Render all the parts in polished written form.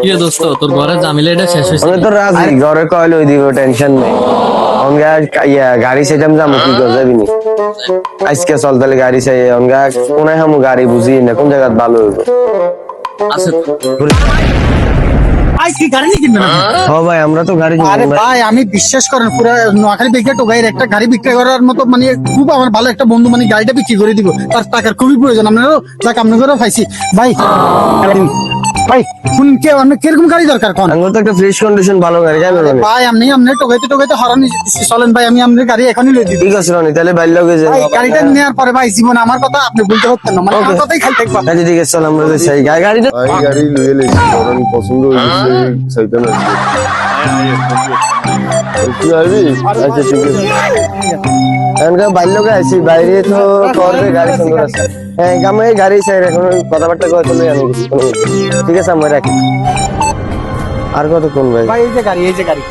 কি রে দোস্ত, তোর ঘরে জামিলা এটা শেষ হয়েছে? আমি তো রাজি, ঘরে কইলে ওই দিব, টেনশন নেই। অনগা গাড়ি চাইতাম, যাবো কি করে যাবি নি? আজকে চল তাহলে গাড়ি চাই। অনগা কোনায় হামু গাড়ি বুঝি না কোন জায়গা ভালো হইব। আছে ভাই কি গাড়ি নিয়ে কিনবেন আপনি? ও ভাই, আমরা তো গাড়ি আরে কিনবো ভাই। ভাই আমি বিশ্বাস করেন পুরো নোয়াখালী বেকার টোগাইয়ের একটা গাড়ি বিক্রি করার মতো মানে খুব আমার ভালো একটা বন্ধু মানে গাড়িটা বিক্রি করে দিব, তার টাকার খুবই প্রয়োজন। আপনারও যাক আপনাদেরও পাইছি ভাই। ভাই কোন কে আপনি কিরকম গাড়ি দরকার কোন? আমার তো একটা ফ্রেশ কন্ডিশন ভালো গাড়ি কেন রনি? ভাই আপনি টোগাইতে টোগাইতে হরানি চলেন ভাই, আমি আপনার গাড়ি এখনই লই দিব। ঠিক আছে রনি, তাহলে বাইর লগে যাই। ভাই গাড়িটা নেওয়ার পরে ভাই জীবন আমার কথা আপনি বলতে পারতেন না, মানে আমার কথাই খালি থাকবা। আচ্ছা ঠিক আছে, চল আমরা তো সেই গাড়িটা ভাই গাড়ি লইয়ে লেছি, কারণ পছন্দ হয়েছে চাইতে না। তুই আসবি? আচ্ছা ঠিক আছে। এখানকার বাইর লগে আইছি, বাইরে তো করবে গাড়ি সুন্দর আছে। হ্যাঁ আমি গাড়ি চাই, এখন কথাবার্তা কথা চলে আমি কিছু কোনো ঠিক আছে আমরা রাখি। আর কতক্ষণ ভাই? ভাই এই যে গাড়ি, এই যে গাড়ি।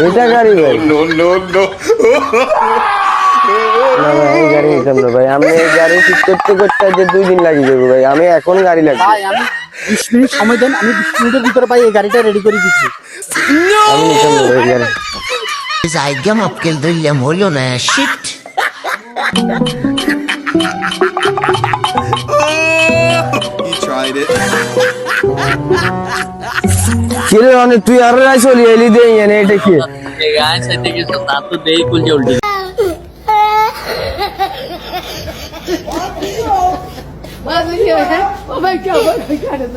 এটা গাড়ি ভাই? না ভাই আমি গাড়ি নিতাম না ভাই, আমি এই গাড়ি ঠিক করতে করতে যে 2 দিন লাগি যাবে ভাই, আমি এখন গাড়ি লাগবে। ভাই আমি 20 মিনিট সময় দেন, আমি 20 মিনিটের ভিতরে ভাই এই গাড়িটা রেডি করে দিচ্ছি। আমি নিতাম না ভাই গাড়ি। Zaygam apkel döllem holo na shit. কি রে রনি, তুই আর রাই চলি এলি দে এনে, এটা কি? গায়ে সাইতে গেছো, তা তো দেই কুলছে উল্টে। Oh my God, what kind of